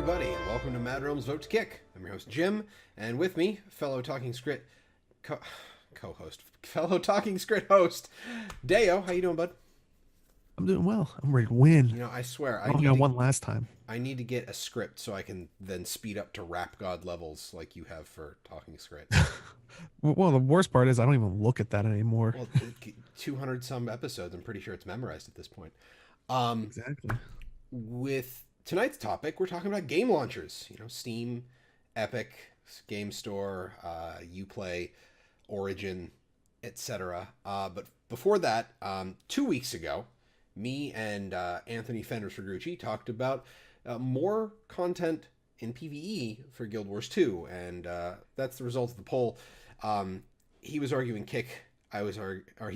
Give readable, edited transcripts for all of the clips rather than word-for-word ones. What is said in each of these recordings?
everybody, and welcome to Mad Realm's Vote to Kick. I'm your host, Jim, and with me, fellow Talking Script host, Dayo. How you doing, bud? I'm doing well. I'm ready to win. You know, I swear, I only got one last time. I need to get a script so I can then speed up to rap god levels like you have for Talking Script. Well, the worst part is I don't even look at that anymore. Well, 200 some episodes. I'm pretty sure it's memorized at this point. Exactly. With tonight's topic, we're talking about game launchers. You know, Steam, Epic, Game Store, Uplay, Origin, etc. But before that, 2 weeks ago, me and Anthony Fenders-Fergucci talked about more content in PvE for Guild Wars 2, and that's the result of the poll. He was arguing kick, he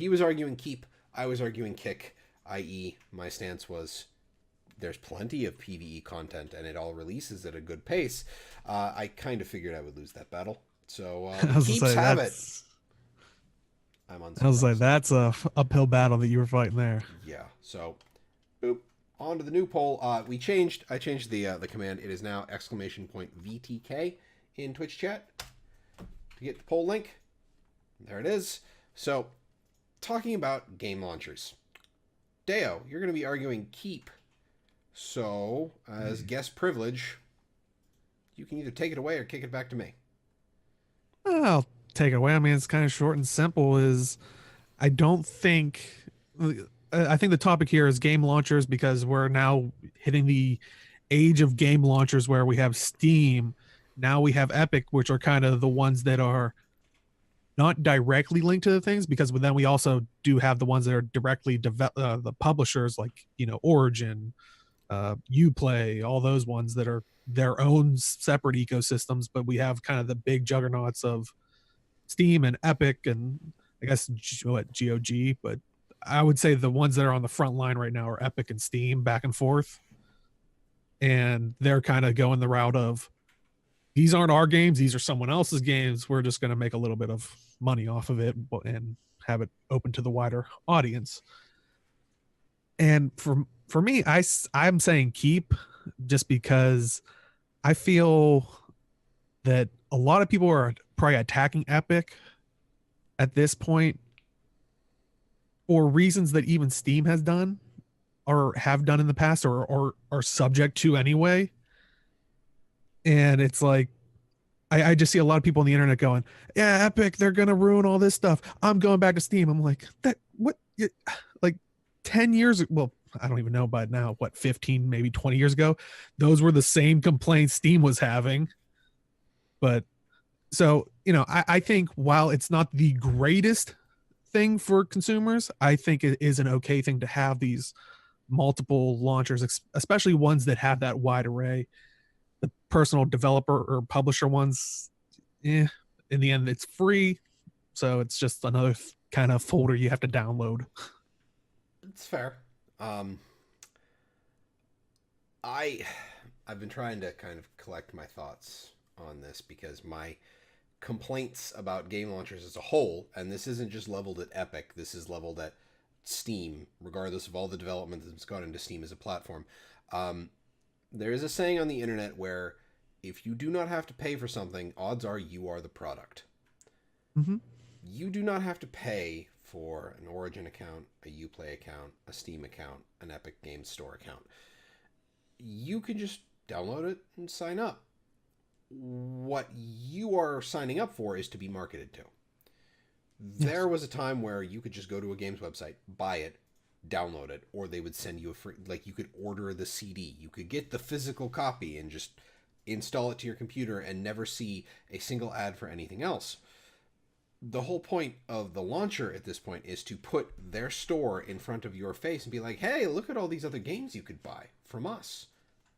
was arguing keep, I was arguing kick, i.e. my stance was there's plenty of PvE content and it all releases at a good pace. I kind of figured I would lose that battle. So keeps have it. I'm on. I was like, that's a uphill battle that you were fighting there. Yeah. So, boop. On to the new poll. I changed the command. It is now !VTK in Twitch chat to get the poll link. There it is. So, talking about game launchers. Dayo, you're going to be arguing keep. So, as guest privilege, you can either take it away or kick it back to me. I'll take it away. I mean, it's kind of short and simple. I think the topic here is game launchers because we're now hitting the age of game launchers where we have Steam. Now we have Epic, which are kind of the ones that are not directly linked to the things, because then we also do have the ones that are directly the publishers, like, you know, Origin, Uplay, all those ones that are their own separate ecosystems. But we have kind of the big juggernauts of Steam and Epic and I guess GOG. But I would say the ones that are on the front line right now are Epic and Steam, back and forth. And they're kind of going the route of, these aren't our games, these are someone else's games. We're just going to make a little bit of money off of it and have it open to the wider audience. And for me, I'm saying keep, just because I feel that a lot of people are probably attacking Epic at this point for reasons that even Steam has done or have done in the past or are subject to anyway. And it's like, I just see a lot of people on the internet going, yeah, Epic, they're going to ruin all this stuff. I'm going back to Steam. I'm like, like 10 years, well, I don't even know by now, 15, maybe 20 years ago, those were the same complaints Steam was having. But so, you know, I think while it's not the greatest thing for consumers, I think it is an okay thing to have these multiple launchers, especially ones that have that wide array. The personal developer or publisher ones, in the end, it's free. So it's just another kind of folder you have to download. It's fair. I've been trying to kind of collect my thoughts on this because my complaints about game launchers as a whole, and this isn't just leveled at Epic, this is leveled at Steam, regardless of all the development that's gone into Steam as a platform. There is a saying on the internet where if you do not have to pay for something, odds are you are the product. Mm-hmm. You do not have to pay for an Origin account, a Uplay account, a Steam account, an Epic Games Store account. You can just download it and sign up. What you are signing up for is to be marketed to. There was a time where you could just go to a game's website, buy it, download it, or they would send you a free, like you could order the CD. You could get the physical copy and just install it to your computer and never see a single ad for anything else. The whole point of the launcher at this point is to put their store in front of your face and be like, hey, look at all these other games you could buy from us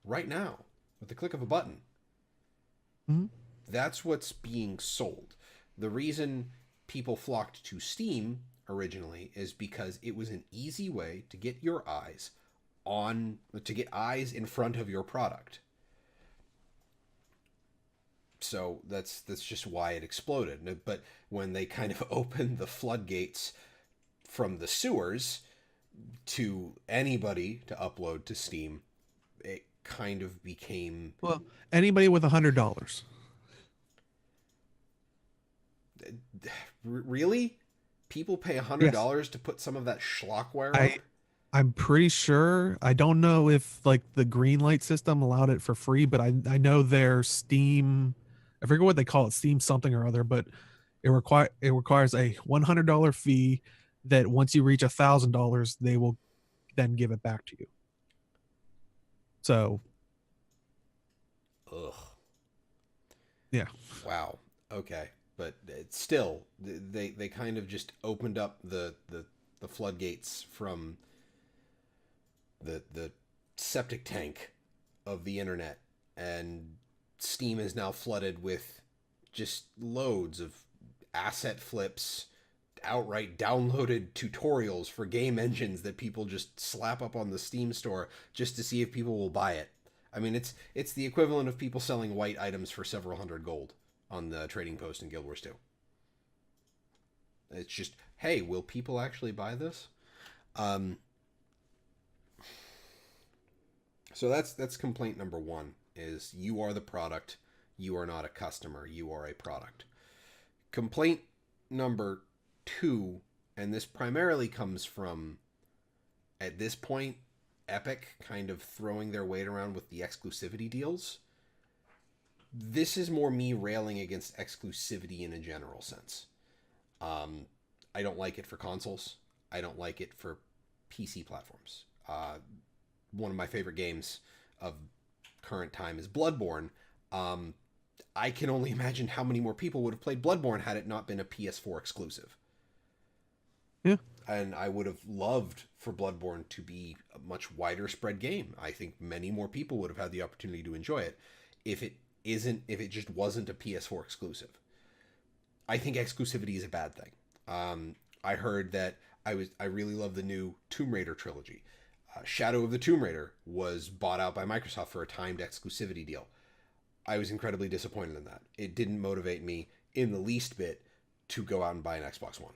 right now with the click of a button. Mm-hmm. That's what's being sold. The reason people flocked to Steam originally is because it was an easy way to get eyes in front of your product. So that's just why it exploded. But when they kind of opened the floodgates from the sewers to anybody to upload to Steam, kind of became Well, anybody with $100. really people pay Yes. $100 to put some of that schlockware I up. I'm pretty sure. I don't know if like the green light system allowed it for free, but I know their Steam, I forget what they call it, Steam something or other, but it requires a $100 fee that once you reach $1,000, they will then give it back to you. So Ugh. yeah. Wow. Okay, but it's still they kind of just opened up the floodgates from the septic tank of the internet, and Steam is now flooded with just loads of asset flips, outright downloaded tutorials for game engines that people just slap up on the Steam store just to see if people will buy it. I mean, it's the equivalent of people selling white items for several hundred gold on the Trading Post in Guild Wars 2. It's just, hey, will people actually buy this? Um, so that's complaint number one: is you are the product, you are not a customer, you are a product. Complaint number two, and this primarily comes from, at this point, Epic kind of throwing their weight around with the exclusivity deals. This is more me railing against exclusivity in a general sense. Um, I don't like it for consoles. I don't like it for PC platforms. One of my favorite games of current time is Bloodborne. Um, I can only imagine how many more people would have played Bloodborne had it not been a PS4 exclusive. Yeah. And I would have loved for Bloodborne to be a much wider spread game. I think many more people would have had the opportunity to enjoy it if it just wasn't a PS4 exclusive. I think exclusivity is a bad thing. I heard that I really love the new Tomb Raider trilogy. Shadow of the Tomb Raider was bought out by Microsoft for a timed exclusivity deal. I was incredibly disappointed in that. It didn't motivate me in the least bit to go out and buy an Xbox One.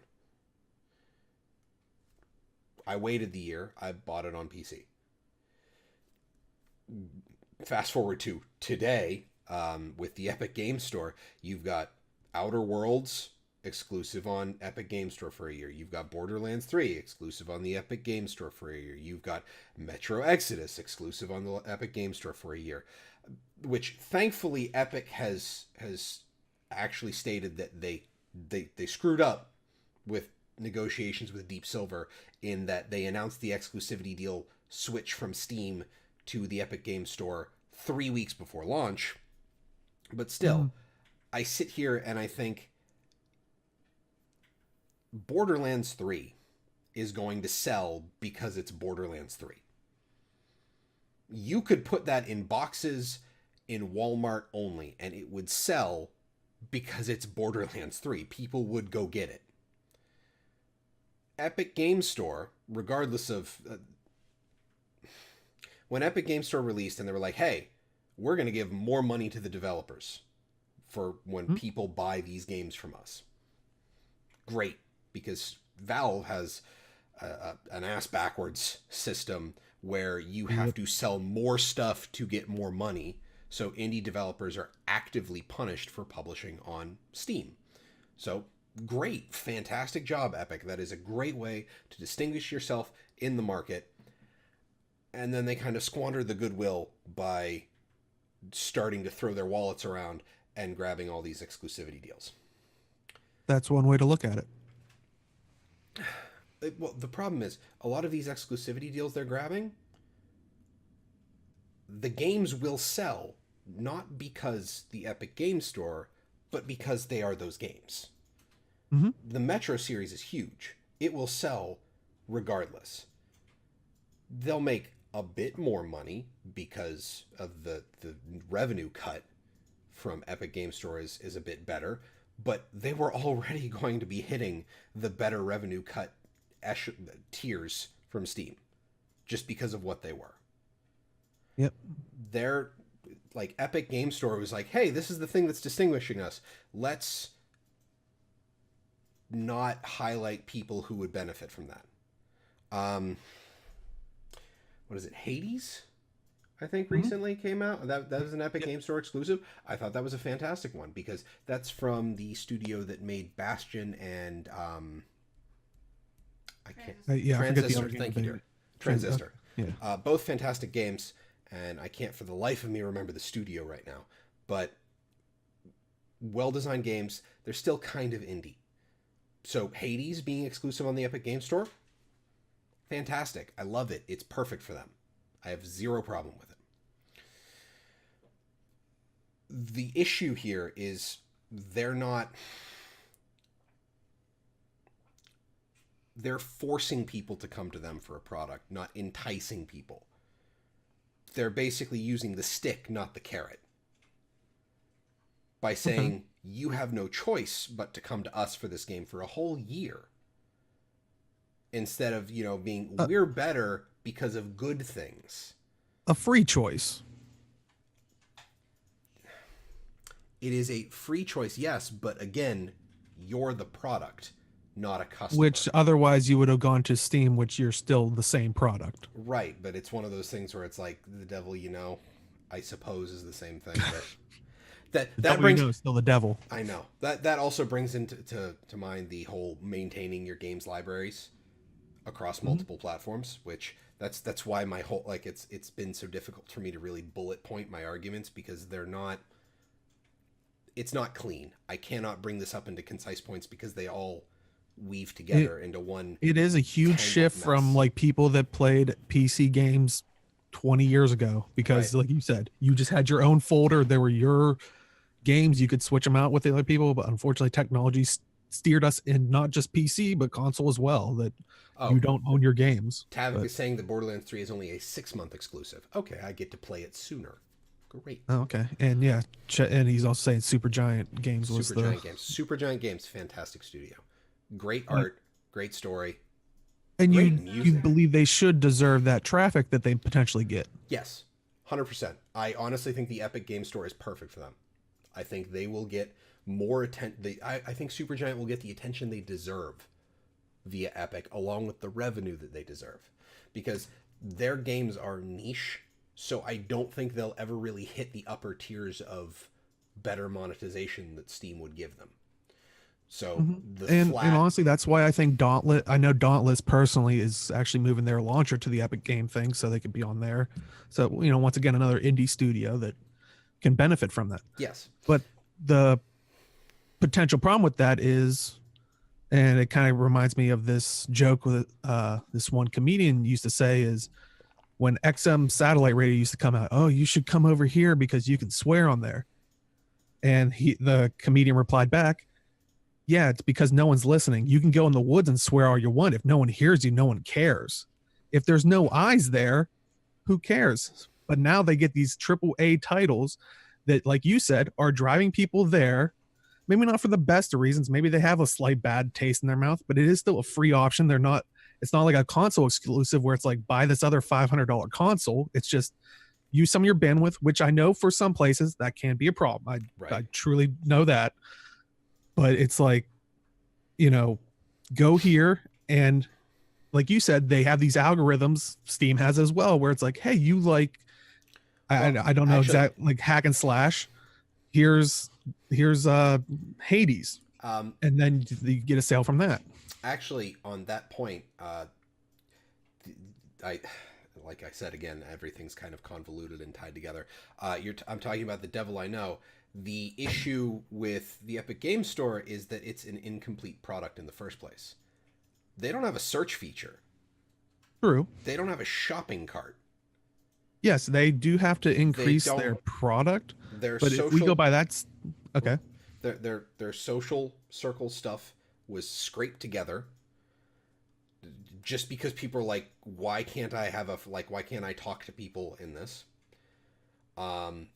I waited the year. I bought it on PC. Fast forward to today, with the Epic Game Store, you've got Outer Worlds exclusive on Epic Game Store for a year. You've got Borderlands 3 exclusive on the Epic Game Store for a year. You've got Metro Exodus exclusive on the Epic Game Store for a year. Which thankfully Epic has actually stated that they screwed up with negotiations with Deep Silver, in that they announced the exclusivity deal switch from Steam to the Epic Game Store 3 weeks before launch. But Mhm. still, I sit here and I think Borderlands 3 is going to sell because it's Borderlands 3. You could put that in boxes in Walmart only and it would sell because it's Borderlands 3. People would go get it. Epic Game Store, regardless of when Epic Game Store released and they were like, "Hey, we're going to give more money to the developers for when Mhm. people buy these games from us." Great, because Valve has an ass backwards system where you have Yep. to sell more stuff to get more money. So indie developers are actively punished for publishing on Steam. So great, fantastic job, Epic. That is a great way to distinguish yourself in the market. And then they kind of squandered the goodwill by starting to throw their wallets around and grabbing all these exclusivity deals. That's one way to look at it. Well, the problem is a lot of these exclusivity deals they're grabbing, the games will sell not because the Epic Game Store, but because they are those games. Hmm. The Metro series is huge. It will sell regardless. They'll make a bit more money because of the revenue cut from Epic Game Store is a bit better, but they were already going to be hitting the better revenue cut tiers from Steam just because of what they were. Yep. Their like Epic Game Store was like, "Hey, this is the thing that's distinguishing us. Let's not highlight people who would benefit from that." Um, what is it? Hades, I think Mhm. recently came out. That was an Epic Game Store exclusive. I thought that was a fantastic one because that's from the studio that made Bastion and I can't Yeah, I forget the other Transistor. game Thank that you, they dear. made. Okay. Transistor. Yeah. Both fantastic games, and I can't for the life of me remember the studio right now. But well designed games. They're still kind of indie. So Hades being exclusive on the Epic Game Store, fantastic. I love it. It's perfect for them. I have zero problem with it. The issue here is they're not they're forcing people to come to them for a product, not enticing people. They're basically using the stick, not the carrot, by Okay. saying you have no choice but to come to us for this game for a whole year, instead of, being Uh, we're better because of good things. a free choice, It is a free choice, yes, but again, you're the product, not a customer. which otherwise you would have gone to Steam, which you're still the same product. Right, but it's one of those things where it's like the devil, I suppose is the same thing, but that The that devil you brings know is still the devil. I know. That also brings into to mind the whole maintaining your games libraries across Mhm. multiple platforms, which that's why my whole like it's been so difficult for me to really bullet point my arguments because they're not it's not clean. I cannot bring this up into concise points because they all weave It together into one it is a huge tangled shift from mess. like people that played PC games 20 years ago Right. because like you said, you just had your own folder. There were your games. You could switch them out with the other people, but unfortunately technology steered us in not just PC but console as well that you Oh, don't own your games. Tavik But is saying that Borderlands 3 is only a 6 month exclusive. Okay, I get to play it sooner. Great. oh, okay. And yeah, and he's also saying Super Giant Games was Super the Giant Games. Super Giant Games, fantastic studio. Great art, great story, and great you music. believe they should deserve that traffic that they potentially get. Yes, 100%. I honestly think the Epic Game Store is perfect for them. I think they will get more attention. I think Supergiant will get the attention they deserve via Epic, along with the revenue that they deserve, because their games are niche. So I don't think they'll ever really hit the upper tiers of better monetization that Steam would give them. So Mhm. the And flat, honestly, that's why I think Dauntless. I know Dauntless personally is actually moving their launcher to the Epic Game thing, so they could be on there. So once again, another indie studio that can benefit from that. yes, But the potential problem with that is, and it kind of reminds me of this joke with this one comedian used to say is when XM satellite radio used to come out, oh, you should come over here because you can swear on there. And the comedian replied back, yeah, it's because no one's listening. You can go in the woods and swear all you want. If no one hears you, no one cares. If there's no eyes there, who cares? But now they get these triple A titles that, like you said, are driving people there. Maybe not for the best of reasons. Maybe they have a slight bad taste in their mouth, but it is still a free option. They're not. It's not like a console exclusive where it's like buy this other $500 console. It's just use some of your bandwidth, which I know for some places that can be a problem. I right. truly know that, but it's like you know, go here and like you said, they have these algorithms. Steam has as well, where it's like, hey, you like Well, I don't know actually, exact like hack and slash. Here's here's Hades, um, and then you get a sale from that. actually, on that point, I like I said again, everything's kind of convoluted and tied together. I'm talking about the devil I know. The issue with the Epic Game Store is that it's an incomplete product in the first place. They don't have a search feature. True. They don't have a shopping cart. Yes, they do have to They increase don't. their product, Their but if we go social by that's okay. their social circle stuff was scraped together just because people are like, why can't I talk to people in this? Um,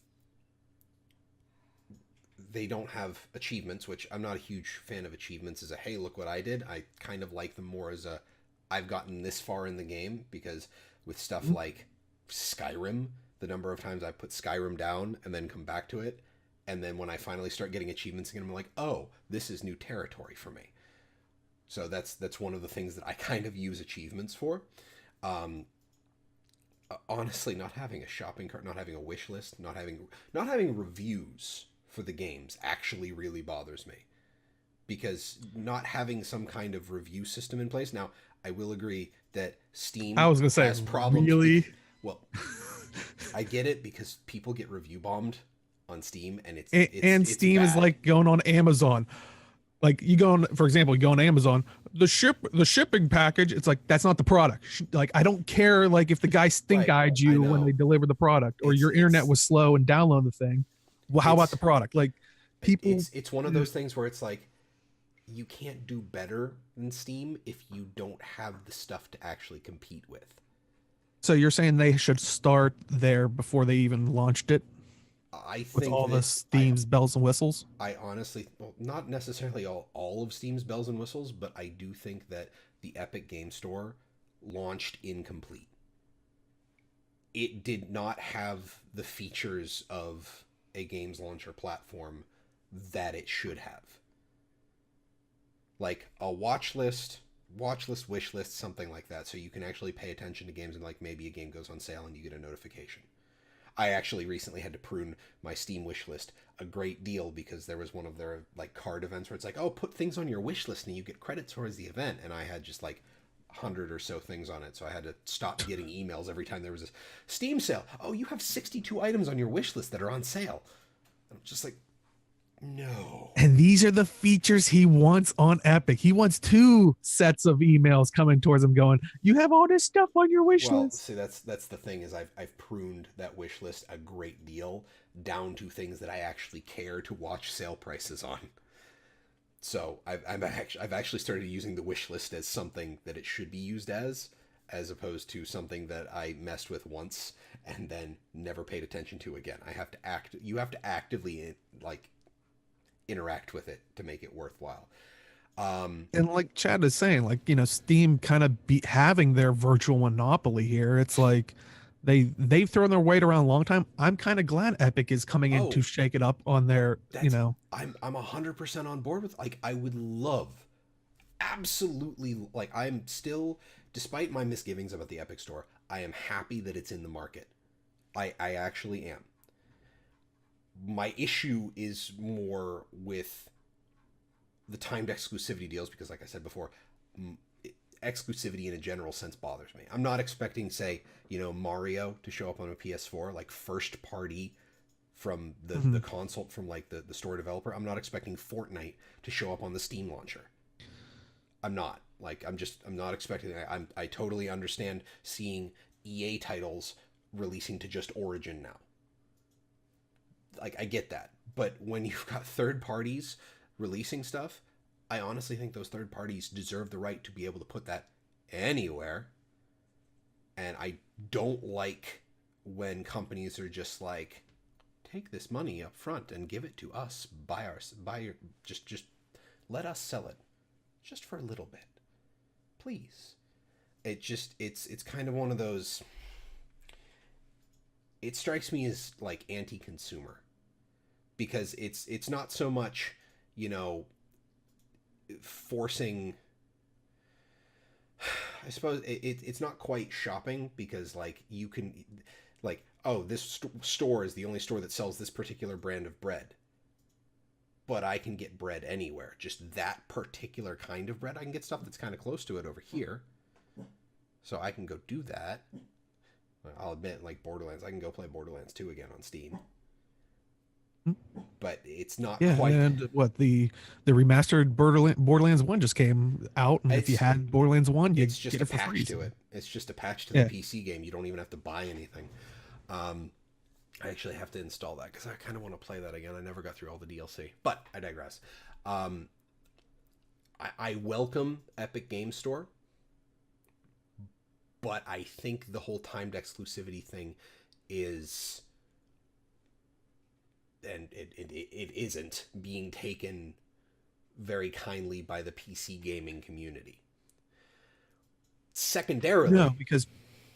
they don't have achievements, which I'm not a huge fan of achievements as a hey, look what I did. I kind of like them more as a I've gotten this far in the game because with stuff Mhm. like Skyrim, the number of times I put Skyrim down and then come back to it, and then when I finally start getting achievements again, I'm like, oh, this is new territory for me. So that's one of the things that I kind of use achievements for. Um, Honestly, not having a shopping cart, not having a wish list, not having reviews for the games actually really bothers me, because not having some kind of review system in place. Now, I will agree that I Steam was gonna say, has problems. really? Well, I get it because people get review bombed on Steam, and it's And, it's and it's Steam is bad. like going on Amazon. Like you go on, for example, you go on Amazon, the shipping package, it's like that's not the product. Like I don't care like if the guy stink Right. eyed I you when they know. deliver the product or It's your internet it's was slow and download the thing. Well, how about the it's product? Like people. it's one of those things where it's like you can't do better than Steam if you don't have the stuff to actually compete with. So you're saying they should start there before they even launched it I with think all the that I Steam's bells and whistles? I honestly, well, not necessarily all of Steam's bells and whistles, but I do think that the Epic Game Store launched incomplete. It did not have the features of a games launcher platform that it should have. Like a watch list, wish list, something like that, so you can actually pay attention to games and like maybe a game goes on sale and you get a notification. I actually recently had to prune my Steam wish list a great deal because there was one of their like card events where it's like, oh, put things on your wish list and you get credit towards the event, and I had just like 100 or so things on it, so I had to stop getting emails every time there was a Steam sale. Oh, you have 62 items on your wish list that are on sale. I'm just like, no. And these are the features he wants on Epic. He wants two sets of emails coming towards him going, you have all this stuff on your wish Well, list. see, that's the thing is I've pruned that wish list a great deal down to things that I actually care to watch sale prices on. So I've actually started using the wish list as something that it should be used as opposed to something that I messed with once and then never paid attention to again. I have to act. You have to actively like interact with it to make it worthwhile. Um, And like Chad is saying, like, Steam kind of be having their virtual monopoly here. It's like they've thrown their weight around a long time. I'm kind of glad Epic is coming in to oh, shake it up on their, that's I'm 100% on board with. Like, I would love, absolutely, like I'm still, despite my misgivings about the Epic Store, I am happy that it's in the market. I actually am. My issue is more with the timed exclusivity deals because, like I said before, exclusivity in a general sense bothers me. I'm not expecting, say, Mario to show up on a PS4 like first party from the Mhm. console, from like the store developer. I'm not expecting Fortnite to show up on the Steam launcher. I'm not. Like, I'm not expecting that. I totally understand seeing EA titles releasing to just Origin now. Like, I get that. But when you've got third parties releasing stuff, I honestly think those third parties deserve the right to be able to put that anywhere. And I don't like when companies are just like, take this money up front and give it to us. Buy your, just let us sell it just for a little bit, please. It's kind of one of those. It strikes me as like anti-consumer because it's not so much, you know, forcing. I suppose it's not quite shopping because like you can, like, oh, this store is the only store that sells this particular brand of bread, but I can get bread anywhere. Just that particular kind of bread. I can get stuff that's kind of close to it over here, so I can go do that. I'll admit, like Borderlands, I can go play Borderlands 2 again on Steam, but it's not Yeah, quite. and what the remastered Borderlands 1 just came out, and if you It's had Borderlands 1, you it's just get a it for free. patch So, to it. It's just a patch to the yeah. PC game. You don't even have to buy anything. Um, I actually have to install that because I kind of want to play that again. I never got through all the DLC, but I digress. Um, I welcome Epic Game Store, but I think the whole timed exclusivity thing is, and it isn't being taken very kindly by the PC gaming community. No, Secondarily, because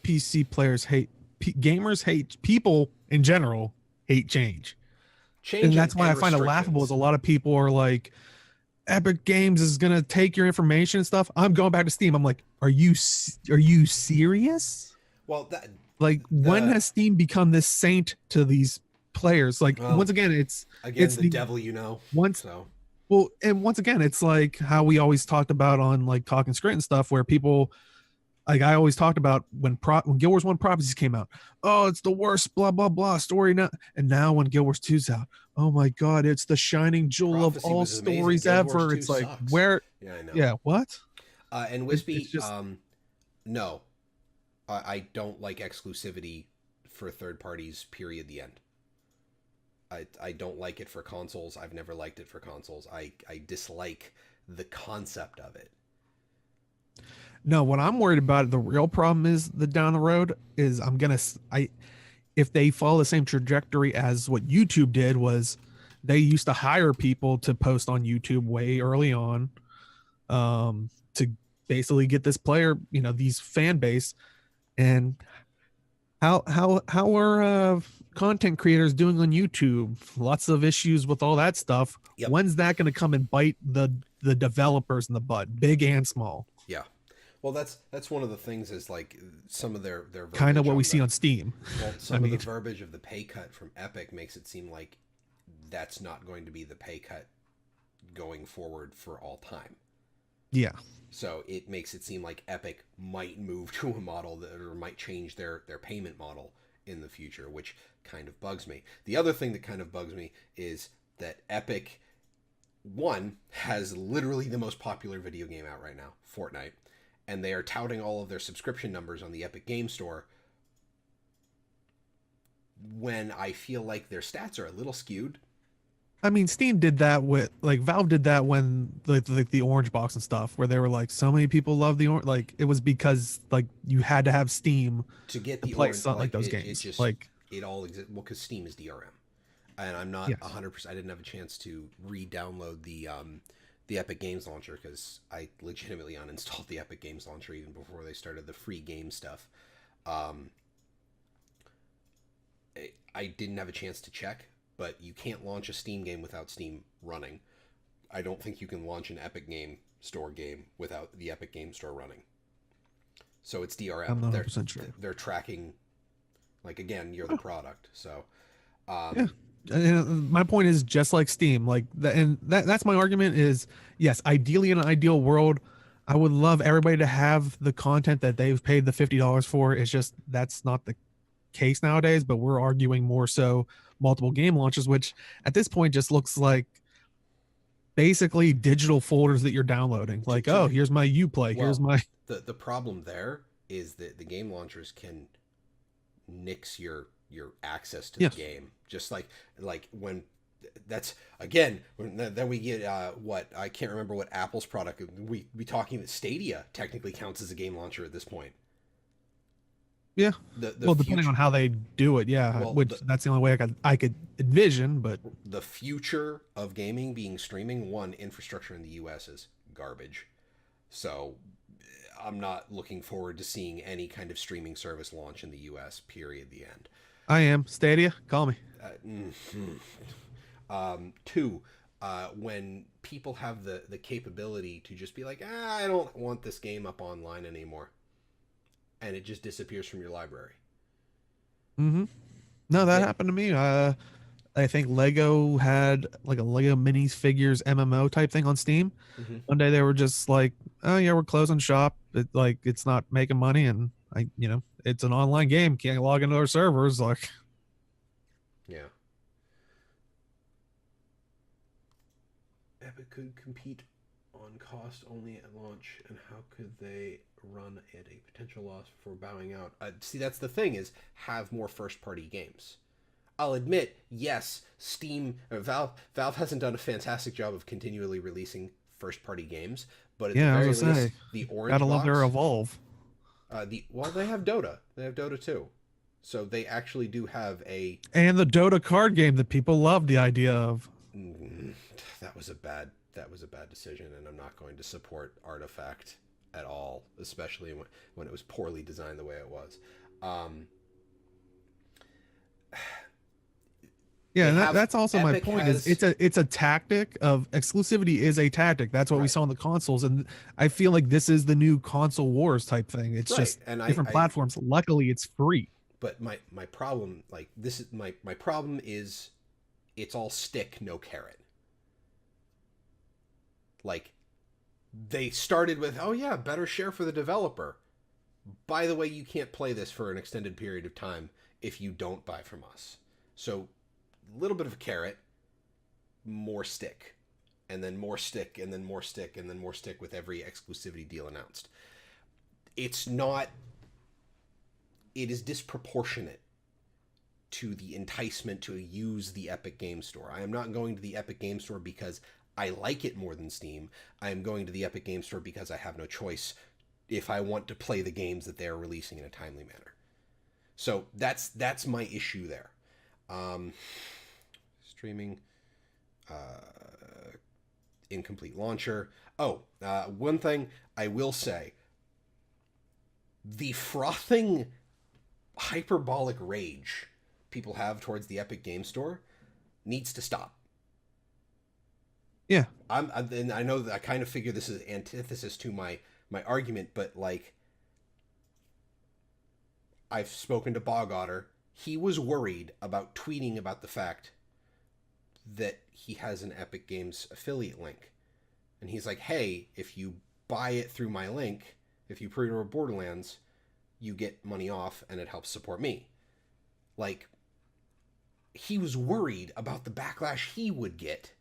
PC players hate gamers hate people in general hate change. change And and, that's why I and find it laughable is restrictions. a lot of people are like Epic Games is going to take your information and stuff. I'm going back to Steam. I'm like, are you serious? Well, that Like, when The has Steam become this saint to these players? Like, well, once again, again, it's the the devil, you know. once So well, and once again, it's like how we always talked about on like Talking Scrit and stuff, where people like I always talked about when Guild Wars 1 Prophecies came out. Oh, it's the worst, blah blah blah story now. And now when Guild Wars 2's out, oh my god, it's the shining jewel of Prophecy all was amazing. stories Guild Wars ever. 2 It's like, sucks. where Yeah, I know. yeah, what? And It's Wispy, just no, I don't like exclusivity for third parties. Period. The end. I don't like it for consoles. I've never liked it for consoles. I dislike the concept of it. no, what I'm worried about, the real problem is the down the road is I if they follow the same trajectory as what YouTube did, was they used to hire people to post on YouTube way early on, to basically get this player, these fan base. And how are content creators doing on YouTube? Lots of issues with all that stuff. Yep. When's that going to come and bite the developers in the butt, big and small? Yeah. Well, that's one of the things is like some of their Kind of verbiage what we on see the on Steam. well, I some of mean, the verbiage of the pay cut from Epic makes it seem like that's not going to be the pay cut going forward for all time. yeah. So it makes it seem like Epic might move to a model that or might change their payment model in the future, which kind of bugs me. The other thing that kind of bugs me is that Epic one has literally the most popular video game out right now, Fortnite, and they are touting all of their subscription numbers on the Epic Game Store when I feel like their stats are a little skewed. I mean, Steam did that with like Valve did that when like the orange box and stuff, where they were like, so many people love the orange. Like it was because like you had to have Steam To get to the play orange, something like those it games. just Like it all exists. Well, because Steam is DRM, and I'm not yes, 100%. I didn't have a chance to re-download the Epic Games Launcher because I legitimately uninstalled the Epic Games Launcher even before they started the free game stuff. Um, I didn't have a chance to check, but you can't launch a Steam game without Steam running. I don't think you can launch an Epic Game Store game without the Epic Game Store running. So it's DRM. I'm not 100% sure. They're tracking, like again, you're the product. So Yeah. And my point is just like Steam, like that, and that's my argument is yes, ideally in an ideal world, I would love everybody to have the content that they've paid the $50 for. It's just that's not the case nowadays, but we're arguing more so multiple game launches, which at this point just looks like basically digital folders that you're downloading. Like, oh, here's my Uplay, well, here's my the problem there is that the game launchers can nix your access to the yes. game, just like when that's again when then we get what I can't remember what Apple's product we talking that Stadia technically counts as a game launcher at this point. Yeah. The Well, depending on how they do it, yeah. Well, Which that's the only way I could envision, but the future of gaming being streaming, one, infrastructure in the US is garbage. So I'm not looking forward to seeing any kind of streaming service launch in the US, period, the end. I am. Stadia, call me. Two, when people have the capability to just be like, I don't want this game up online anymore, and it just disappears from your library. Mm-hmm. No, that Yeah. happened to me. I think Lego had like a Lego minis figures MMO type thing on Steam. Mm-hmm. One day they were just like, "Oh yeah, we're closing shop. It's not making money, and it's an online game. Can't log into our servers." Like, Yeah. Epic could compete on cost only at launch, and how could they run at a potential loss before bowing out? See, that's the thing is have more first-party games. I'll admit, yes, Steam or Valve hasn't done a fantastic job of continually releasing first-party games, but at yeah, the I very was least, gonna say, the Orange gotta Box, love their Evolve. They have Dota. They have Dota too, so they actually do have a. And the Dota card game that people love the idea of. That was a bad decision, and I'm not going to support Artifact at all, especially when it was poorly designed the way it was. Yeah, and that's also my Epic point. has- Is it's a tactic of exclusivity is a tactic. That's what we Right. saw on the consoles, and I feel like this is the new console wars type thing. It's Right, just and different platforms. Luckily, it's free. but my problem, like, this is my problem is it's all stick, no carrot. Like, they started with, oh yeah, better share for the developer. By the way, you can't play this for an extended period of time if you don't buy from us. So, a little bit of a carrot, more stick, and then more stick, and then more stick, and then more stick with every exclusivity deal announced. It's not. It is disproportionate to the enticement to use the Epic Game Store. I am not going to the Epic Game Store because I like it more than Steam. I am going to the Epic Game Store because I have no choice if I want to play the games that they're releasing in a timely manner. So that's my issue there. Streaming, incomplete launcher. Oh, one thing I will say: the frothing, hyperbolic rage people have towards the Epic Game Store needs to stop. Yeah. And I know that I kind of figure this is antithesis to my argument, but like, I've spoken to Bog Otter. He was worried about tweeting about the fact that he has an Epic Games affiliate link. And he's like, hey, if you buy it through my link, if you pre-order Borderlands, you get money off and it helps support me. Like, he was worried about the backlash he would get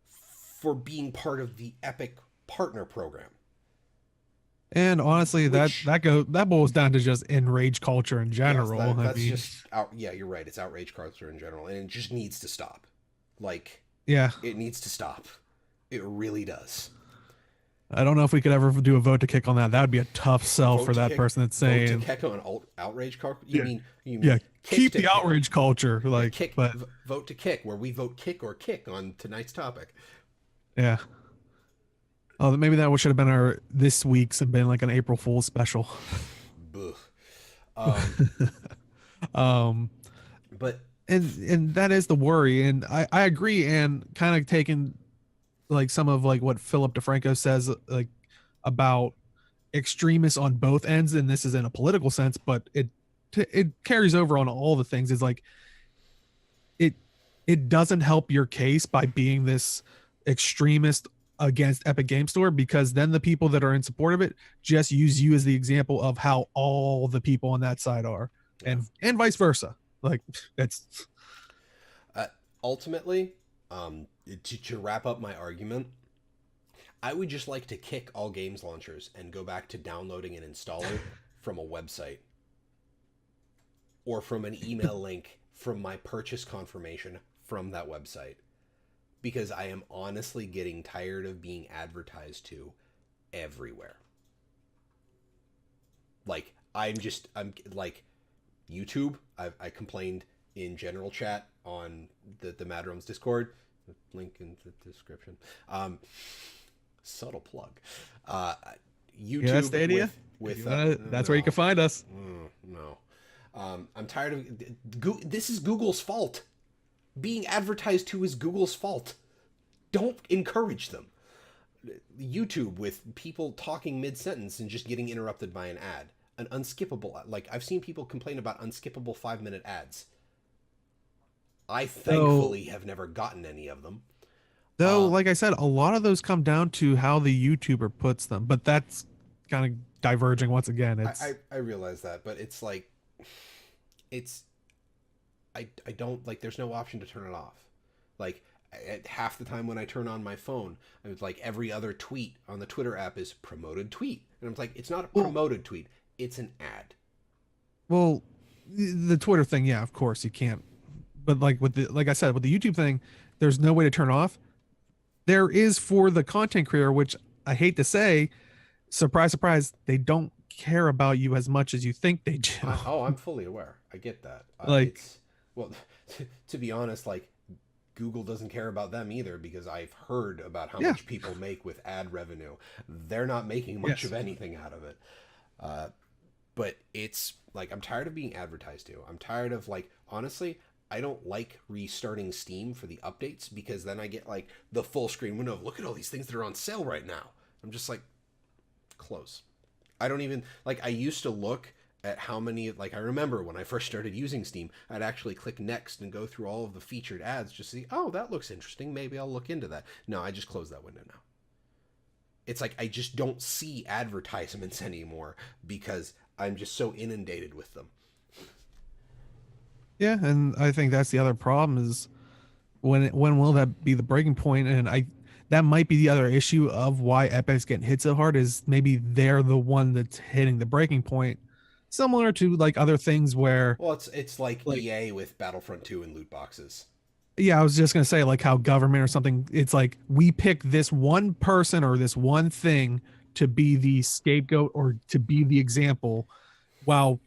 for being part of the Epic Partner Program. And honestly, that boils down to just enrage culture in general. Yes, that's just yeah, you're right. It's outrage culture in general, and it just needs to stop. Like, yeah, it needs to stop. It really does. I don't know if we could ever do a vote to kick on that. That would be a tough sell for that person that's saying vote to kick on outrage culture. You mean yeah, keep the outrage culture, like kick, but vote to kick, where we vote kick or kick on tonight's topic. Yeah. Oh, maybe that should have been our this week's and been like an April Fool's special. But and that is the worry, and I agree, and kind of taking like some of like what Philip DeFranco says like about extremists on both ends, and this is in a political sense, but it carries over on all the things. Is like it doesn't help your case by being this extremist against Epic Game Store, because then the people that are in support of it just use you as the example of how all the people on that side are, and vice versa. Like, that's ultimately, to wrap up my argument, I would just like to kick all games launchers and go back to downloading an installer from a website or from an email link from my purchase confirmation from that website. Because I am honestly getting tired of being advertised to everywhere. Like, I'm like, YouTube, I complained in general chat on the Mad Realms Discord. Link in the description. Subtle plug. YouTube, yeah, Stadia? That's where you can find us. No. I'm tired of... This is Google's fault. Being advertised to is Google's fault. Don't encourage them. YouTube with people talking mid-sentence and just getting interrupted by an ad. An unskippable... Like, I've seen people complain about unskippable 5-minute ads. I thankfully have never gotten any of them. Though, like I said, a lot of those come down to how the YouTuber puts them. But that's kind of diverging once again. I realize that, but it's like... It's... I don't, like, there's no option to turn it off. Like, at half the time when I turn on my phone, I was like, every other tweet on the Twitter app is promoted tweet. And I'm like, it's not a promoted tweet, it's an ad. Well, the Twitter thing, yeah, of course you can't. But like I said, with the YouTube thing, there's no way to turn off. There is for the content creator, which I hate to say, surprise, surprise, they don't care about you as much as you think they do. I'm fully aware. I get that. Like, well, to be honest, like, Google doesn't care about them either, because I've heard about how much people make with ad revenue. They're not making much of anything out of it. But it's like, I'm tired of being advertised to. I'm tired of, like, honestly, I don't like restarting Steam for the updates, because then I get like the full screen window of, look at all these things that are on sale right now. I'm just like, close. I don't even, like, I used to look at how many, like, I remember when I first started using Steam, I'd actually click next and go through all of the featured ads just to see, oh, that looks interesting, maybe I'll look into that. No, I just close that window now. It's like I just don't see advertisements anymore because I'm just so inundated with them. Yeah, and I think that's the other problem is when will that be the breaking point? And I that might be the other issue of why Epic's getting hit so hard is maybe they're the one that's hitting the breaking point, similar to like other things where Well, it's like like EA with Battlefront 2 and loot boxes. yeah, I was just gonna say like how government or something. It's like we pick this one person or this one thing to be the scapegoat or to be the example, while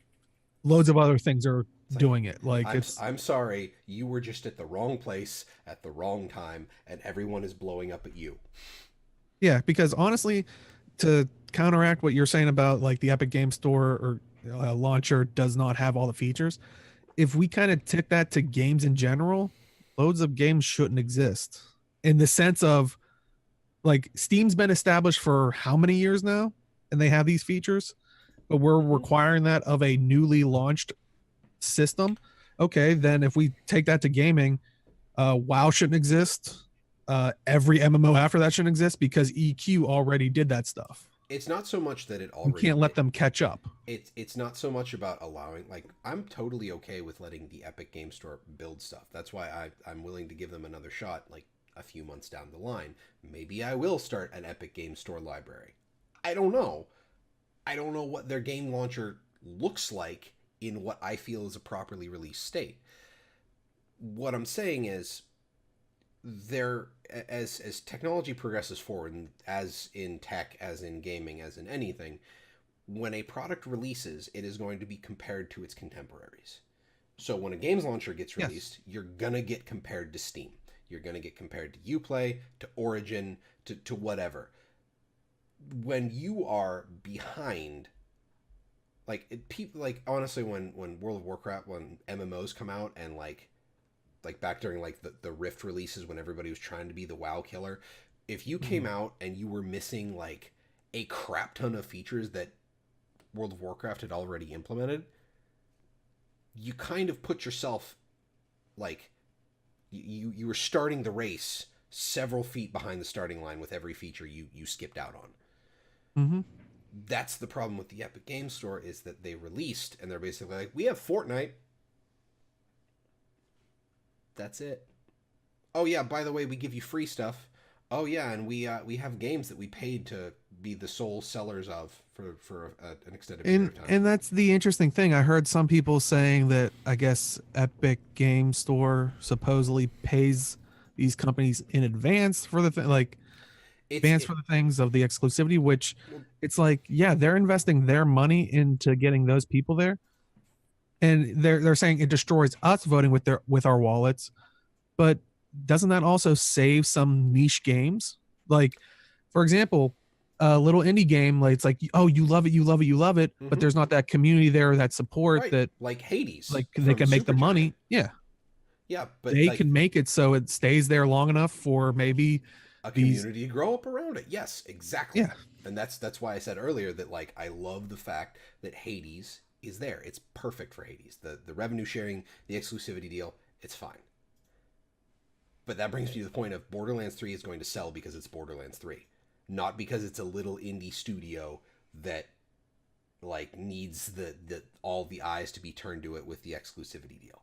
loads of other things are It's like doing it. Like it's I'm sorry, you were just at the wrong place at the wrong time, and everyone is blowing up at you. yeah, because honestly, to counteract what you're saying about like the Epic Game Store or launcher does not have all the features, if we kind of tick that to games in general, loads of games shouldn't exist in the sense of like Steam's been established for how many years now, and they have these features, but we're Mm-hmm. requiring that of a newly launched system. Okay, then if we take that to gaming, WoW shouldn't exist. Every MMO after that shouldn't exist because EQ already did that stuff. It's not so much that it We already can't let did. them catch up. It's not so much about allowing, like, I'm totally okay with letting the Epic Game Store build stuff. That's why I'm willing to give them another shot, like a few months down the line. Maybe I will start an Epic Game Store library. I don't know. I don't know what their game launcher looks like in what I feel is a properly released state. What I'm saying is there, as technology progresses forward, and as in tech, as in gaming, as in anything, when a product releases, it is going to be compared to its contemporaries. So when a games launcher gets Yes. released, you're gonna get compared to Steam. You're gonna get compared to Uplay, to Origin, to whatever. When you are behind, like people, like honestly, when World of Warcraft, when MMOs come out, and like back during like the Rift releases when everybody was trying to be the WoW killer, if you came Mhm. out and you were missing like a crap ton of features that World of Warcraft had already implemented, you kind of put yourself like you were starting the race several feet behind the starting line with every feature you skipped out on. Mm-hmm. That's the problem with the Epic Game Store is that they released and they're basically like, we have Fortnite. That's it. Oh yeah, by the way, we give you free stuff. Oh yeah, and we have games that we paid to be the sole sellers of for an extended period of time. And that's the interesting thing. I heard some people saying that I guess Epic Game Store supposedly pays these companies in advance for the like It's advance it for the things of the exclusivity, which well, it's like, yeah, they're investing their money into getting those people there. And they're saying it destroys us voting with their with our wallets, but doesn't that also save some niche games? Like, for example, a little indie game, like it's like, oh, you love it, you love it, you love it, but mm-hmm, there's not that community there, that support right, that like Hades like they from can make the Supergiant. money. Yeah, Yeah, but they like can make it so it stays there long enough for maybe a these. community to grow up around it. Yes, exactly. Yeah, And that's why I said earlier that like I love the fact that Hades is there. It's perfect for Hades. The revenue sharing, the exclusivity deal, it's fine. But that brings me to the point of Borderlands 3 is going to sell because it's Borderlands 3, not because it's a little indie studio that like needs the all the eyes to be turned to it with the exclusivity deal.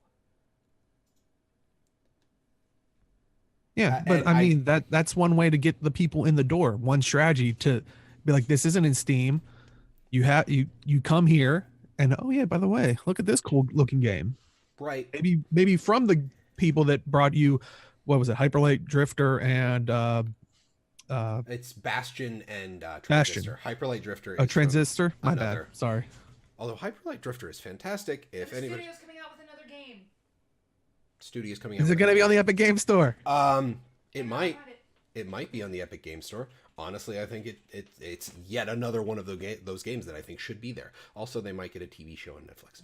yeah, but And I I mean that's one way to get the people in the door. One strategy to be like, this isn't in Steam. You come here and oh yeah, by the way, look at this cool looking game. right. Maybe from the people that brought you what was it, Hyperlight Drifter and uh It's Bastion and Bastion. Transistor. Hyperlight Drifter A is from transistor, my bad, another. sorry. Although Hyperlight Drifter is fantastic. If The anybody studio's coming out with another game. studio's coming out Is with it going to another be on game. the Epic Game Store? It I might got it. it might be on the Epic Game Store. Honestly, I think it's yet another one of those games that I think should be there. Also, they might get a TV show on Netflix.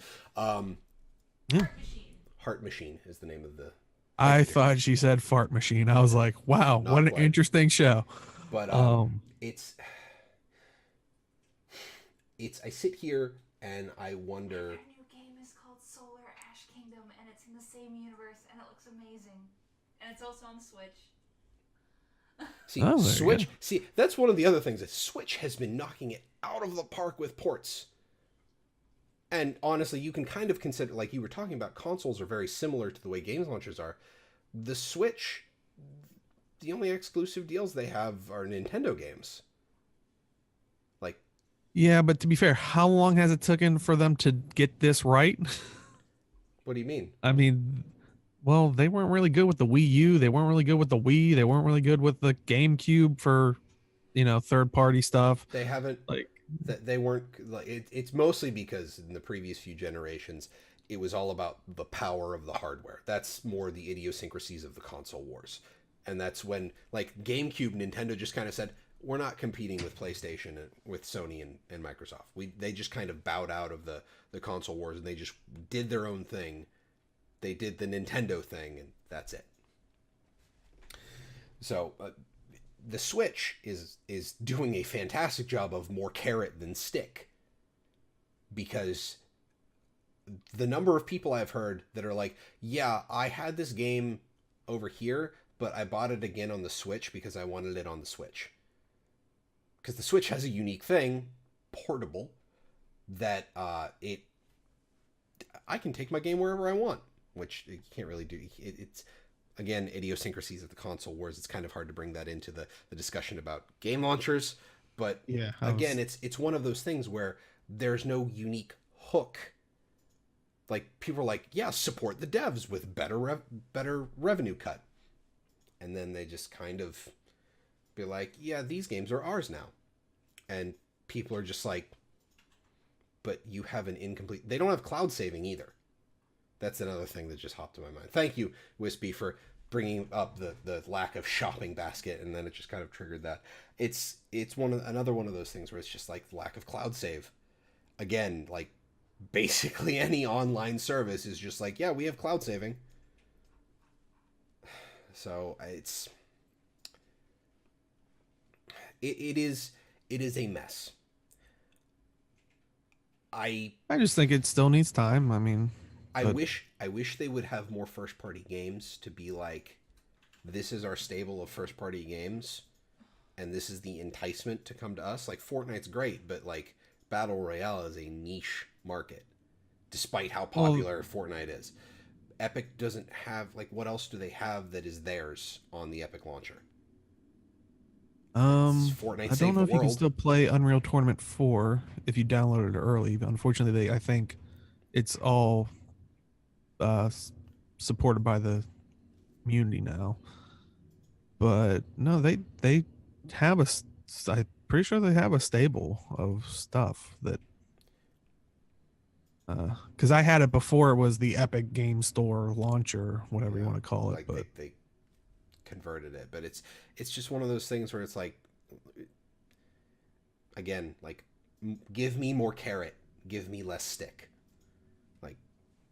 Yeah. Art Machine. Heart Machine is the name of the. I thought she said fart machine. I was like, wow, Not what an quite. interesting show. But Um it's I sit here And I And wonder, their new game is called Solar Ash Kingdom, and it's in the same universe, and it looks amazing. And it's also on Switch. see, Oh, there you go. Switch, see, that's one of the other things that Switch has been knocking it out of the park with ports. And honestly, you can kind of consider, like you were talking about, consoles are very similar to the way games launchers are. The Switch, the only exclusive deals they have are Nintendo games. Like, Yeah, but to be fair, how long has it taken for them to get this right? what do you mean? I mean, well, they weren't really good with the Wii U. They weren't really good with the Wii. They weren't really good with the GameCube for, third party stuff. They haven't. Like, That they weren't like it's mostly because in the previous few generations it was all about the power of the hardware. That's more the idiosyncrasies of the console wars, and that's when like GameCube, Nintendo just kind of said we're not competing with PlayStation and with Sony and Microsoft. They just kind of bowed out of the console wars and they just did their own thing. They did the Nintendo thing and that's it. So the Switch is doing a fantastic job of more carrot than stick because the number of people I've heard that are like, yeah, I had this game over here, but I bought it again on the Switch because I wanted it on the Switch. Because the Switch has a unique thing, portable, that it I can take my game wherever I want, which you can't really do. It's again idiosyncrasies of the console wars. It's kind of hard to bring that into the discussion about game launchers, but yeah, I again, was. it's one of those things where there's no unique hook. Like people are like, yeah, support the devs with better revenue cut, and then they just kind of be like, yeah, these games are ours now, and people are just like, but you have an incomplete. They don't have cloud saving either. That's another thing that just hopped in my mind. Thank you, Wispy, for bringing up the lack of shopping basket, and then it just kind of triggered that. It's another one of those things where it's just like lack of cloud save. Again, like basically any online service is just like, yeah, we have cloud saving. So it is a mess. I I just think it still needs time. I mean, I but wish they would have more first party games to be like, this is our stable of first party games and this is the enticement to come to us. Like Fortnite's great, but like Battle Royale is a niche market, despite how well, popular Fortnite is. Epic doesn't have like what else do they have that is theirs on the Epic launcher? It's Fortnite I don't Save know the if you can World. still play Unreal Tournament 4 if you downloaded it early. But unfortunately, I think it's all uh supported by the community now. But no, they have I'm pretty sure they have a stable of stuff that because I had it before it was the Epic Game Store launcher, whatever you Yeah, want to call it. like But they converted it, but it's just one of those things where it's like, again, like give me more carrot, give me less stick. Like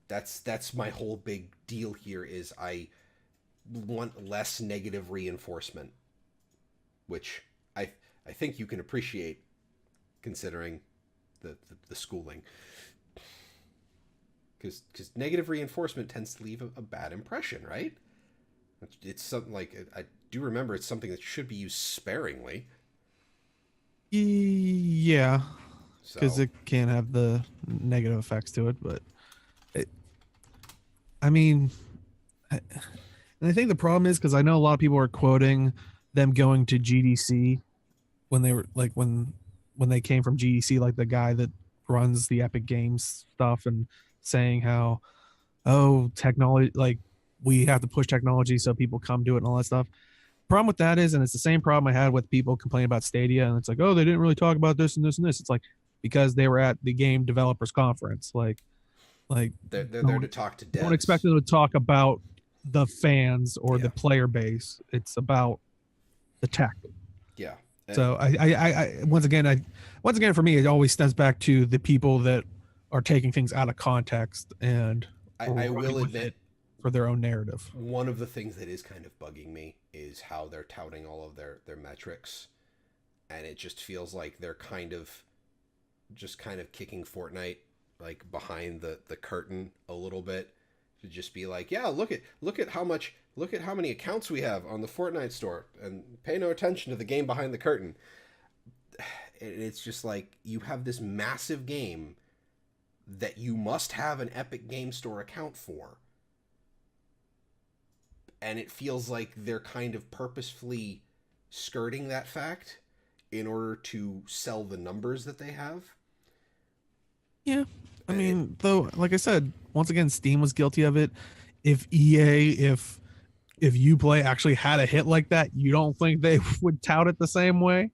that's my whole big deal here is I want less negative reinforcement, which I think you can appreciate considering the schooling. Because negative reinforcement tends to leave a bad impression, right? It's something like I do remember it's something that should be used sparingly. yeah, because So it can have the negative effects to it. But it, I mean, and I think the problem is because I know a lot of people are quoting them going to GDC when they were like when they came from GDC, like the guy that runs the Epic Games stuff, and saying how technology, like we have to push technology so people come to it and all that stuff. Problem with that is, and it's the same problem I had with people complaining about Stadia, and it's like, oh, they didn't really talk about this and this and this. It's like because they were at the game developers conference, like they're there to don't talk to don't expect devs. them to talk about the fans or the Yeah, player base. It's about the tech. yeah. So once again for me, it always stems back to the people that are taking things out of context and I running will with it admit for their own narrative. one of the things that is kind of bugging me is how they're touting all of their metrics, and it just feels like they're kind of just kind of kicking Fortnite like behind the curtain a little bit, to just be like, yeah, look at how many accounts we have on the Fortnite store, and pay no attention to the game behind the curtain. It's just like, you have this massive game that you must have an Epic Game Store account for, and it feels like they're kind of purposefully skirting that fact in order to sell the numbers that they have. Yeah. I mean, though, like I said, once again, Steam was guilty of it. If EA, if Uplay actually had a hit like that, you don't think they would tout it the same way?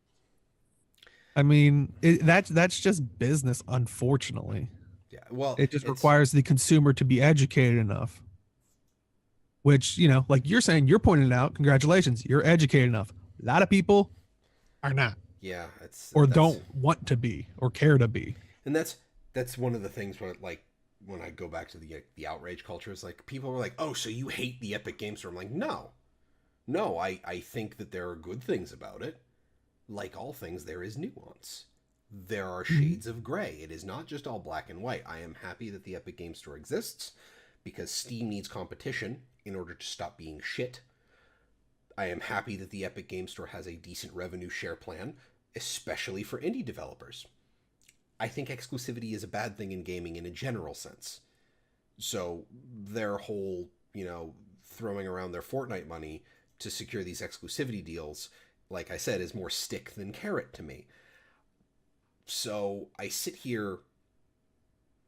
I mean, that's just business, unfortunately. Yeah, well, It just requires the consumer to be educated enough. Which, like you're saying, you're pointing it out. Congratulations, you're educated enough. A lot of people are not, yeah, or don't want to be, or care to be. and that's one of the things where, like, when I go back to the outrage culture, is like, people were like, oh, so you hate the Epic Game Store? I'm like, no, I think that there are good things about it. Like all things, there is nuance. There are shades of gray. It is not just all black and white. I am happy that the Epic Game Store exists, because Steam needs competition in order to stop being shit. I am happy that the Epic Game Store has a decent revenue share plan, especially for indie developers. I think exclusivity is a bad thing in gaming in a general sense. So their whole, throwing around their Fortnite money to secure these exclusivity deals, like I said, is more stick than carrot to me. So I sit here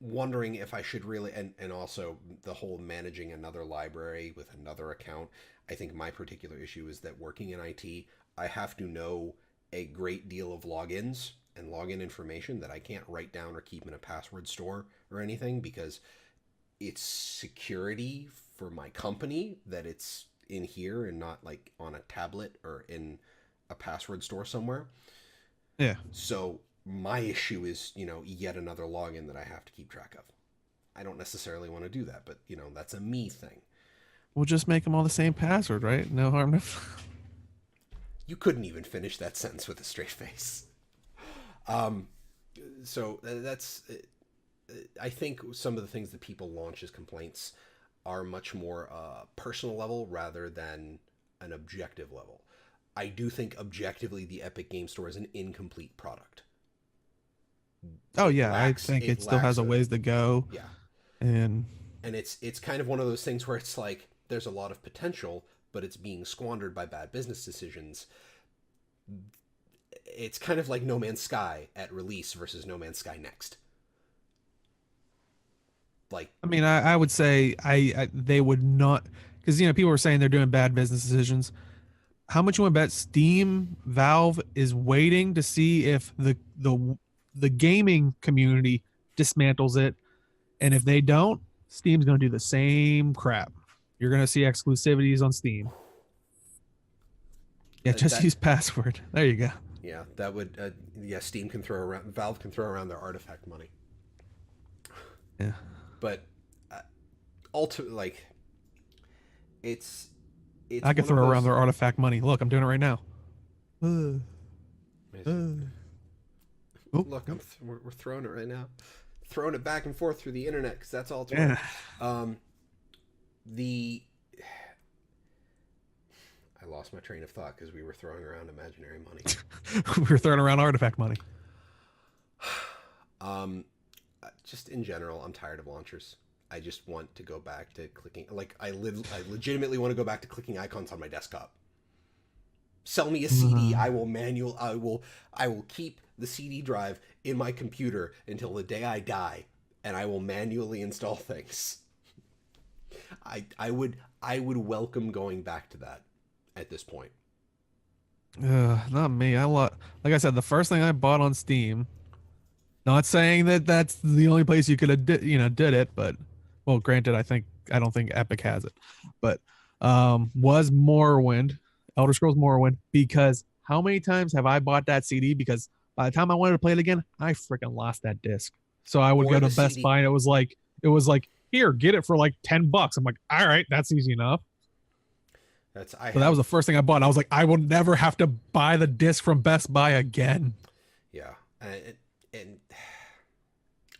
wondering if I should really, and also the whole managing another library with another account. I think my particular issue is that working in IT, I have to know a great deal of logins and login information that I can't write down or keep in a password store or anything, because it's security for my company that it's in here and not like on a tablet or in a password store somewhere. Yeah. So my issue is, yet another login that I have to keep track of. I don't necessarily want to do that, but, that's a me thing. We'll just make them all the same password, right? No harm, no. You couldn't even finish that sentence with a straight face. So that's, I think some of the things that people launch as complaints are much more personal level rather than an objective level. I do think objectively the Epic Game Store is an incomplete product. Oh yeah, I think it still has a ways to go. Yeah. And it's kind of one of those things where it's like, there's a lot of potential, but it's being squandered by bad business decisions. It's kind of like No Man's Sky at release versus No Man's Sky next. Like, I mean, I would say they would not, because people were saying they're doing bad business decisions. How much you want to bet Steam, Valve is waiting to see if the gaming community dismantles it, and if they don't, Steam's going to do the same crap. You're going to see exclusivities on Steam. Yeah, just use password. There you go. Yeah, that would. Steam can throw around. Valve can throw around their artifact money. Yeah, but it's. I can throw around their artifact money. Look, I'm doing it right now. Look, we're throwing it right now, throwing it back and forth through the internet, because that's all it's worth. I lost my train of thought because we were throwing around imaginary money. We were throwing around artifact money. Just in general, I'm tired of launchers. I just want to go back to clicking. Like, I legitimately want to go back to clicking icons on my desktop. Sell me a CD. I will keep the CD drive in my computer until the day I die, and I will manually install things. I would welcome going back to that at this point. Not me. Like I said, the first thing I bought on Steam. Not saying that that's the only place you could have did it, but well, granted, I don't think Epic has it, but was Morrowind, Elder Scrolls Morrowind, because how many times have I bought that CD? Because by the time I wanted to play it again, I freaking lost that disc. So I would go to Best Buy, and it was like, here, get it for like $10. I'm like, all right, that's easy enough. That was the first thing I bought. I was like, I will never have to buy the disc from Best Buy again. Yeah, and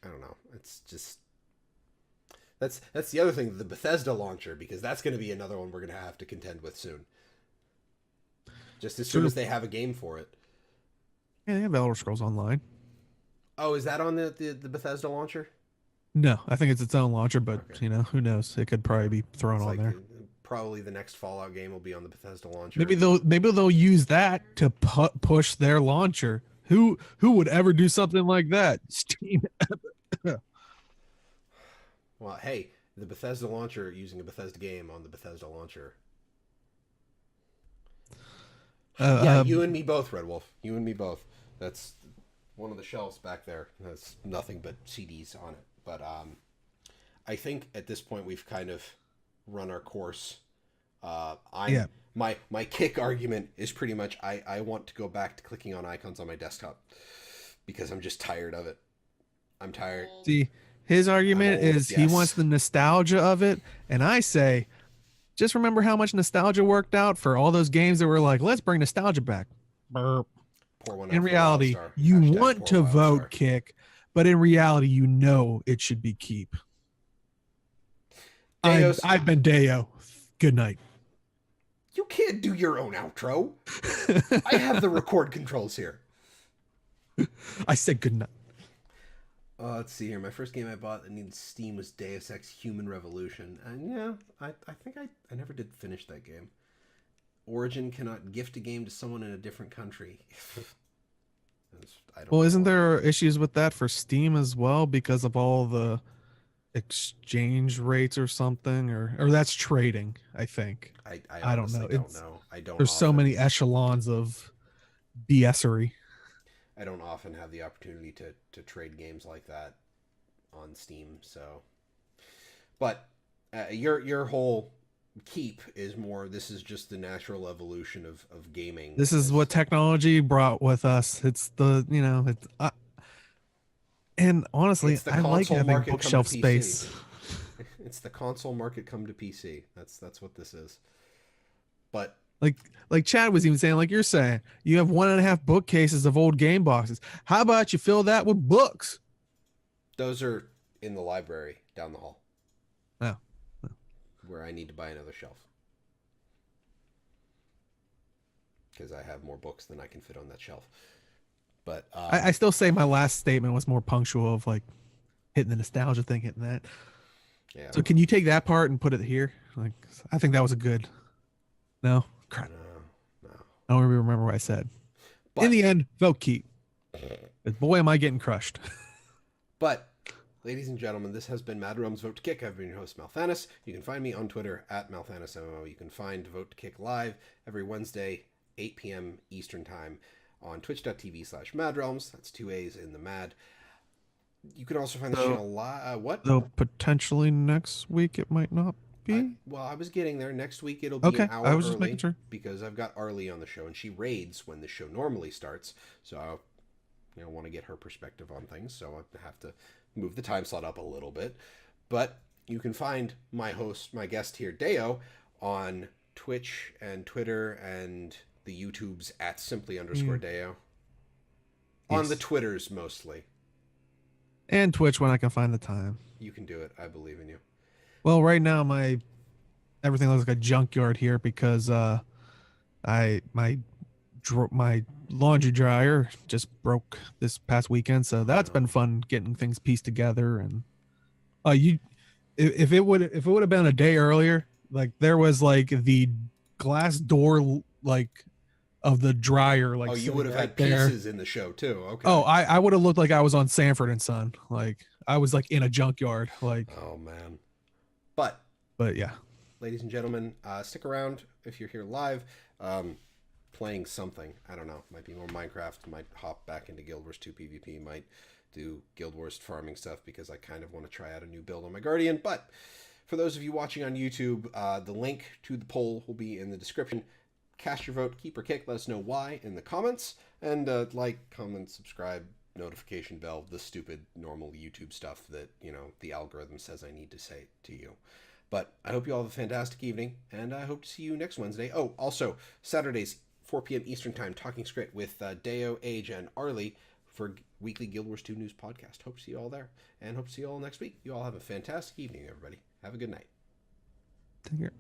I don't know. It's just that's the other thing, the Bethesda launcher, because that's going to be another one we're going to have to contend with soon. Just as soon True. as they have a game for it. Yeah, they have Elder Scrolls Online. Oh, is that on the Bethesda launcher? No, I think it's its own launcher, but Okay. who knows? It could probably be thrown It's on like there. probably the next Fallout game will be on the Bethesda launcher. Maybe they'll use that to push their launcher. Who would ever do something like that? Steam. Well, hey, the Bethesda launcher using a Bethesda game on the Bethesda launcher. Yeah, Uh, you and me both, Red Wolf. You and me both. That's one of the shelves back there. Has nothing but CDs on it. But I think at this point we've kind of run our course. Yeah. My kick argument is pretty much I want to go back to clicking on icons on my desktop because I'm just tired of it. I'm tired. See, his argument old, is he yes. wants the nostalgia of it, and I say, just remember how much nostalgia worked out for all those games that were like, let's bring nostalgia back. Burp. Pour one out In for reality, Wildstar. you Hashtag want pour to vote Wildstar. kick, but in reality, you know it should be keep. Dayos, I've been Dayo. Good night. you can't do your own outro. I have the record controls here. I said good night. Let's see here. My first game I bought that needed Steam was Deus Ex Human Revolution. And yeah, I think I never did finish that game. Origin cannot gift a game to someone in a different country. I don't Well, know isn't why. there issues with that for Steam as well because of all the exchange rates or something, or that's trading? I think. I I don't honestly know. don't know. I don't There's so often, many echelons of BSery. I don't often have the opportunity to trade games like that on Steam. So, but your whole keep is more. This is just the natural evolution of gaming. This is what technology brought with us. It's the and honestly, It's the I like console having market come to bookshelf PC. space. It's the console market come to PC. That's what this is. But Like Chad was even saying, like you're saying, you have 1.5 bookcases of old game boxes. How about you fill that with books? those are in the library down the hall Oh, where I need to buy another shelf because I have more books than I can fit on that shelf. But I still say my last statement was more punctual of like hitting the nostalgia thing, hitting that. yeah, So can you take that part and put it here? Like I think that was a good. No, crap. no. I don't even remember what I said. But In the end, vote keep. But boy, am I getting crushed. But, ladies and gentlemen, this has been Mad Rome's Vote to Kick. I've been your host, Malthanis. You can find me on Twitter at MalthanisMMO. You can find Vote to Kick live every Wednesday, 8 p.m. Eastern Time on twitch.tv/MadRealms. That's 2 A's in the Mad. You can also find the channel live. What? Though potentially next week it might not be. I was getting there. Next week it'll be Okay, an hour I was early just making sure. because I've got Arlie on the show and she raids when the show normally starts. So I want to get her perspective on things. So I have to move the time slot up a little bit. But you can find my guest here, Dayo, on Twitch and Twitter and the YouTubes at simply_Dayo. On Yes. the Twitters mostly. And Twitch when I can find the time. You can do it. I believe in you. Well, right now everything looks like a junkyard here because my laundry dryer just broke this past weekend, so that's been fun getting things pieced together. And if it would have been a day earlier, like there was like the glass door like of the dryer, like Oh, you sitting would have right had there. pieces in the show too. Okay. Oh, I would have looked like I was on Sanford and Son, like I was like in a junkyard, like. Oh man. But Yeah. ladies and gentlemen, stick around if you're here live. Playing something. I don't know. Might be more Minecraft. Might hop back into Guild Wars 2 PvP. Might do Guild Wars farming stuff because I kind of want to try out a new build on my Guardian. But for those of you watching on YouTube, the link to the poll will be in the description. Cast your vote, keep or kick. Let us know why in the comments. And like, comment, subscribe, notification bell, the stupid normal YouTube stuff that, the algorithm says I need to say to you. But I hope you all have a fantastic evening, and I hope to see you next Wednesday. Oh, also, Saturdays, 4 p.m. Eastern Time, Talking Script with Dayo, Age, and Arlie for weekly Guild Wars 2 news podcast. Hope to see you all there, and hope to see you all next week. You all have a fantastic evening, everybody. Have a good night. Take care.